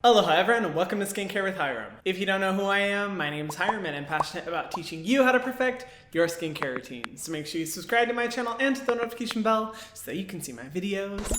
Aloha everyone and welcome to Skincare with Hyram. If you don't know who I am, my name is Hyram and I'm passionate about teaching you how to perfect your skincare routine. So make sure you subscribe to my channel and to the notification bell so that you can see my videos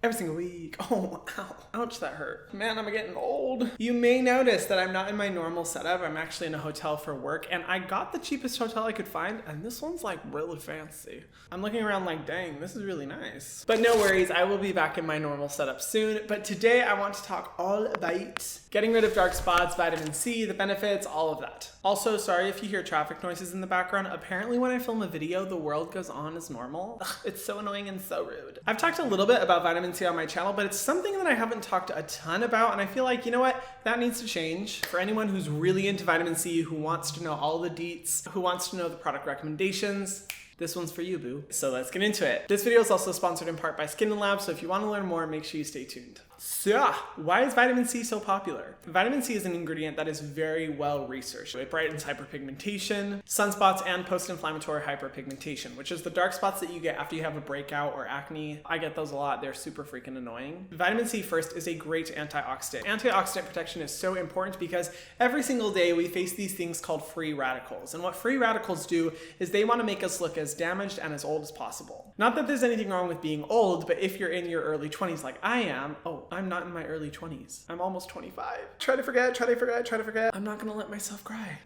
every single week. Oh, ow. Ouch, that hurt. Man, I'm getting old. You may notice that I'm not in my normal setup. I'm actually in a hotel for work, and I got the cheapest hotel I could find, and this one's like really fancy. I'm looking around like, dang, this is really nice. But no worries, I will be back in my normal setup soon. But today I want to talk all about getting rid of dark spots, vitamin C, the benefits, all of that. Also, sorry if you hear traffic noises in the background. Apparently when I film a video, the world goes on as normal. Ugh, it's so annoying and so rude. I've talked a little bit about vitamin C on my channel, but it's something that I haven't talked a ton about, and I feel like, you know what, that needs to change. For anyone who's really into vitamin C, who wants to know all the deets, who wants to know the product recommendations, this one's for you, boo. So let's get into it. This video is also sponsored in part by SKIN&LAB, so if you want to learn more, make sure you stay tuned. So, why is vitamin C so popular? Vitamin C is an ingredient that is very well researched. It brightens hyperpigmentation, sunspots, and post-inflammatory hyperpigmentation, which is the dark spots that you get after you have a breakout or acne. I get those a lot. They're super freaking annoying. Vitamin C first is a great antioxidant. Antioxidant protection is so important because every single day we face these things called free radicals. And what free radicals do is they want to make us look as damaged and as old as possible. Not that there's anything wrong with being old, but if you're in your early 20s like I am, I'm not in my early 20s. I'm almost 25. Try to forget. I'm not gonna let myself cry.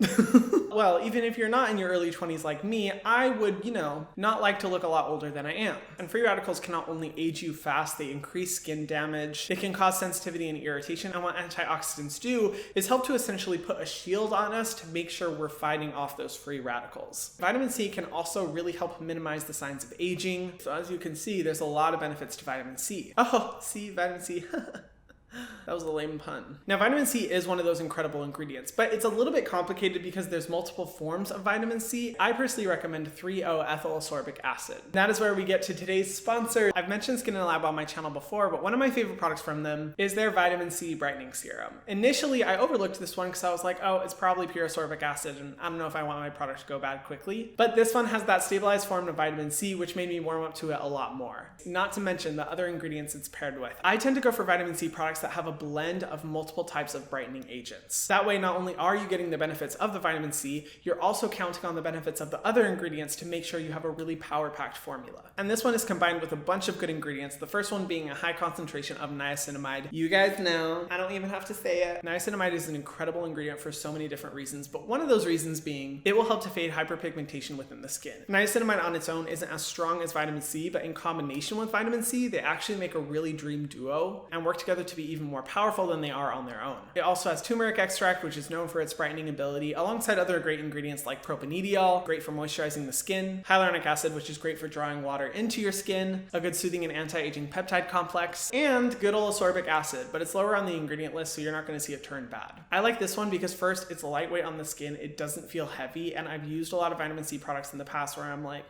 Well, even if you're not in your early 20s like me, I would, not like to look a lot older than I am. And free radicals can not only age you fast, they increase skin damage, they can cause sensitivity and irritation, and what antioxidants do is help to essentially put a shield on us to make sure we're fighting off those free radicals. Vitamin C can also really help minimize the signs of aging. So as you can see, there's a lot of benefits to vitamin C. Oh, see, vitamin C. That was a lame pun. Now, vitamin C is one of those incredible ingredients, but it's a little bit complicated because there's multiple forms of vitamin C. I personally recommend 3-O-ethyl ascorbic acid. That is where we get to today's sponsor. I've mentioned SKIN&LAB on my channel before, but one of my favorite products from them is their vitamin C brightening serum. Initially, I overlooked this one because I was like, oh, it's probably pure ascorbic acid, and I don't know if I want my product to go bad quickly. But this one has that stabilized form of vitamin C, which made me warm up to it a lot more. Not to mention the other ingredients it's paired with. I tend to go for vitamin C products that have a blend of multiple types of brightening agents. That way, not only are you getting the benefits of the vitamin C, you're also counting on the benefits of the other ingredients to make sure you have a really power-packed formula. And this one is combined with a bunch of good ingredients, the first one being a high concentration of niacinamide. You guys know, I don't even have to say it. Niacinamide is an incredible ingredient for so many different reasons, but one of those reasons being it will help to fade hyperpigmentation within the skin. Niacinamide on its own isn't as strong as vitamin C, but in combination with vitamin C, they actually make a really dream duo and work together to be even more powerful than they are on their own. It also has turmeric extract, which is known for its brightening ability, alongside other great ingredients like propanediol, great for moisturizing the skin, hyaluronic acid, which is great for drawing water into your skin, a good soothing and anti-aging peptide complex, and good old ascorbic acid, but it's lower on the ingredient list, so you're not going to see it turn bad. I like this one because first, it's lightweight on the skin, it doesn't feel heavy, and I've used a lot of vitamin C products in the past where I'm like,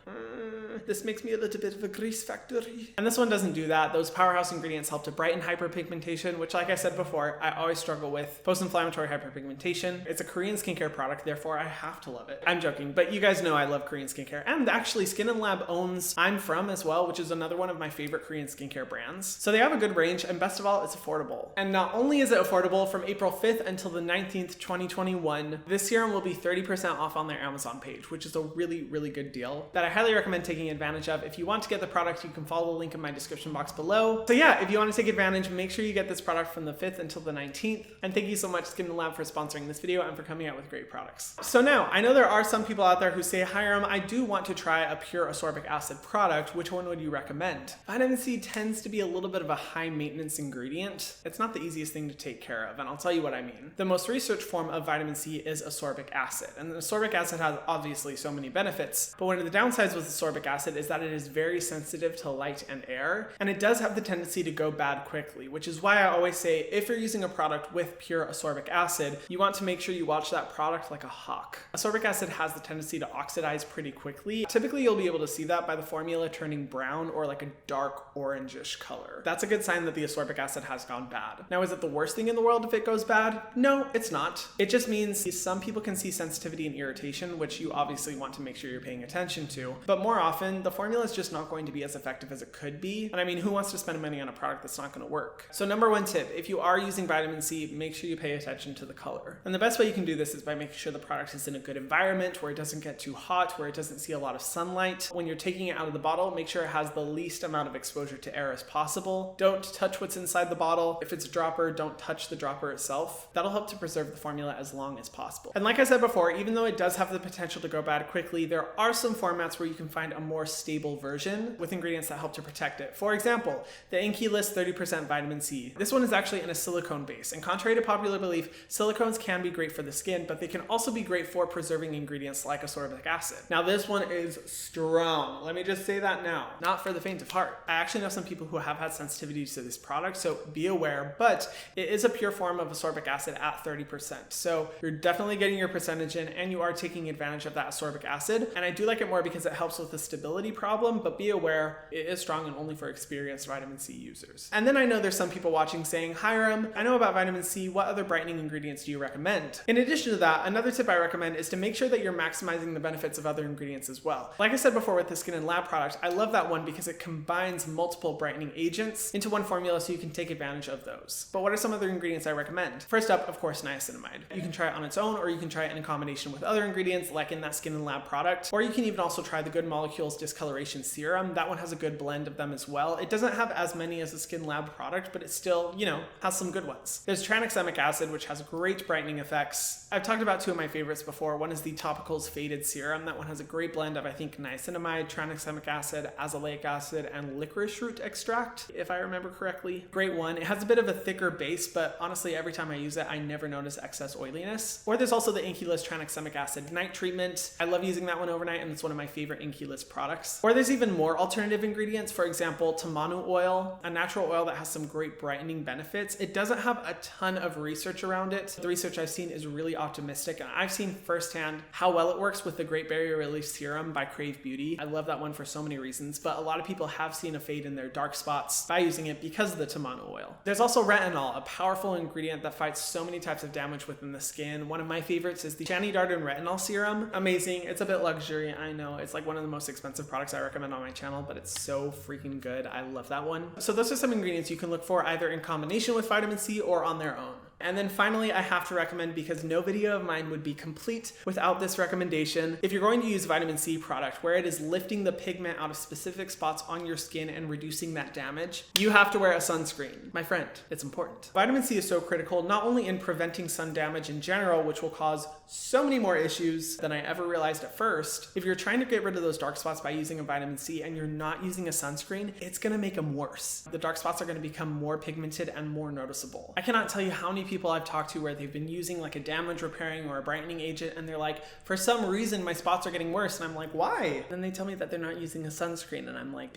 this makes me a little bit of a grease factory. And this one doesn't do that. Those powerhouse ingredients help to brighten hyperpigmentation, which, like I said before, I always struggle with post-inflammatory hyperpigmentation. It's a Korean skincare product, therefore I have to love it. I'm joking, but you guys know I love Korean skincare. And actually, SKIN&LAB owns I'm From as well, which is another one of my favorite Korean skincare brands. So they have a good range, and best of all, it's affordable. And not only is it affordable, from April 5th until the 19th, 2021, this serum will be 30% off on their Amazon page, which is a really, really good deal that I highly recommend taking advantage of. If you want to get the product, you can follow the link in my description box below. So yeah, if you want to take advantage, make sure you get this product from the 5th until the 19th. And thank you so much, SKIN&LAB, for sponsoring this video and for coming out with great products. So now, I know there are some people out there who say, Hyram, I do want to try a pure ascorbic acid product. Which one would you recommend? Vitamin C tends to be a little bit of a high maintenance ingredient. It's not the easiest thing to take care of, and I'll tell you what I mean. The most researched form of vitamin C is ascorbic acid, and the ascorbic acid has obviously so many benefits, but one of the downsides with ascorbic acid is that it is very sensitive to light and air, and it does have the tendency to go bad quickly, which is why I always say if you're using a product with pure ascorbic acid, you want to make sure you watch that product like a hawk. Ascorbic acid has the tendency to oxidize pretty quickly. Typically, you'll be able to see that by the formula turning brown or like a dark orangish color. That's a good sign that the ascorbic acid has gone bad. Now, is it the worst thing in the world if it goes bad? No, it's not. It just means some people can see sensitivity and irritation, which you obviously want to make sure you're paying attention to. But more often, often, the formula is just not going to be as effective as it could be. And I mean, who wants to spend money on a product that's not going to work? So number one tip, if you are using vitamin C, make sure you pay attention to the color. And the best way you can do this is by making sure the product is in a good environment where it doesn't get too hot, where it doesn't see a lot of sunlight. When you're taking it out of the bottle, make sure it has the least amount of exposure to air as possible. Don't touch what's inside the bottle. If it's a dropper, don't touch the dropper itself. That'll help to preserve the formula as long as possible. And like I said before, even though it does have the potential to go bad quickly, there are some formats where you can find a more stable version with ingredients that help to protect it. For example, the Inkey List 30% vitamin C. This one is actually in a silicone base, and contrary to popular belief, silicones can be great for the skin, but they can also be great for preserving ingredients like ascorbic acid. Now this one is strong. Let me just say that now. Not for the faint of heart. I actually know some people who have had sensitivities to this product, so be aware, but it is a pure form of ascorbic acid at 30%. So you're definitely getting your percentage in, and you are taking advantage of that ascorbic acid. And I do like it more because it helps with the stability problem, but be aware, it is strong and only for experienced vitamin C users. And then I know there's some people watching saying, Hyram, I know about vitamin C, what other brightening ingredients do you recommend? In addition to that, another tip I recommend is to make sure that you're maximizing the benefits of other ingredients as well. Like I said before with the SKIN&LAB product, I love that one because it combines multiple brightening agents into one formula so you can take advantage of those. But what are some other ingredients I recommend? First up, of course, niacinamide. You can try it on its own, or you can try it in combination with other ingredients like in that SKIN&LAB product, or you can even also try the Good Molecules Discoloration Serum. That one has a good blend of them as well. It doesn't have as many as the SKIN&LAB product, but it still, has some good ones. There's tranexamic acid, which has great brightening effects. I've talked about two of my favorites before. One is the Topicals Faded Serum. That one has a great blend of, I think, niacinamide, tranexamic acid, azelaic acid, and licorice root extract, if I remember correctly. Great one. It has a bit of a thicker base, but honestly, every time I use it, I never notice excess oiliness. Or there's also the Inkey List Tranexamic Acid Night Treatment. I love using that one overnight, and it's one of my favorite Inkey List products. Or there's even more alternative ingredients. For example, tamanu oil, a natural oil that has some great brightening benefits. It doesn't have a ton of research around it. The research I've seen is really optimistic, and I've seen firsthand how well it works with the Great Barrier Reef Serum by Crave Beauty. I love that one for so many reasons, but a lot of people have seen a fade in their dark spots by using it because of the tamanu oil. There's also retinol, a powerful ingredient that fights so many types of damage within the skin. One of my favorites is the Shani Darden Retinol Serum. Amazing. It's a bit luxury, I know. It's like one of the most expensive products I recommend on my channel, but it's so freaking good. I love that one. So those are some ingredients you can look for either in combination with vitamin C or on their own. And then finally, I have to recommend, because no video of mine would be complete without this recommendation, if you're going to use vitamin C product where it is lifting the pigment out of specific spots on your skin and reducing that damage, you have to wear a sunscreen. My friend, it's important. Vitamin C is so critical, not only in preventing sun damage in general, which will cause so many more issues than I ever realized at first. If you're trying to get rid of those dark spots by using a vitamin C and you're not using a sunscreen, it's gonna make them worse. The dark spots are gonna become more pigmented and more noticeable. I cannot tell you how many people I've talked to where they've been using like a damage repairing or a brightening agent, and they're like, for some reason my spots are getting worse, and I'm like, why? And then they tell me that they're not using a sunscreen, and I'm like,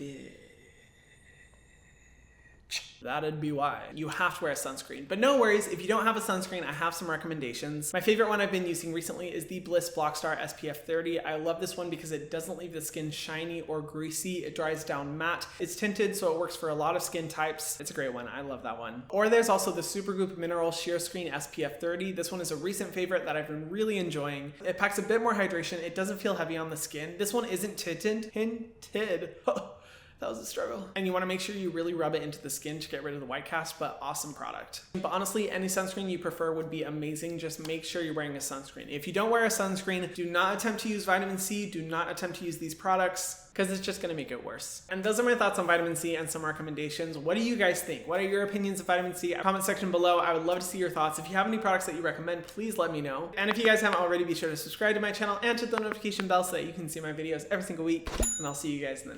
that'd be why. You have to wear a sunscreen. But no worries, if you don't have a sunscreen, I have some recommendations. My favorite one I've been using recently is the Bliss Blockstar SPF 30. I love this one because it doesn't leave the skin shiny or greasy. It dries down matte. It's tinted, so it works for a lot of skin types. It's a great one. I love that one. Or there's also the Supergoop Mineral Sheer Screen SPF 30. This one is a recent favorite that I've been really enjoying. It packs a bit more hydration. It doesn't feel heavy on the skin. This one isn't tinted. That was a struggle. And you want to make sure you really rub it into the skin to get rid of the white cast, but awesome product. But honestly, any sunscreen you prefer would be amazing. Just make sure you're wearing a sunscreen. If you don't wear a sunscreen, do not attempt to use vitamin C. Do not attempt to use these products, because it's just gonna make it worse. And those are my thoughts on vitamin C and some recommendations. What do you guys think? What are your opinions of vitamin C? Comment section below. I would love to see your thoughts. If you have any products that you recommend, please let me know. And if you guys haven't already, be sure to subscribe to my channel and hit the notification bell so that you can see my videos every single week. And I'll see you guys in the next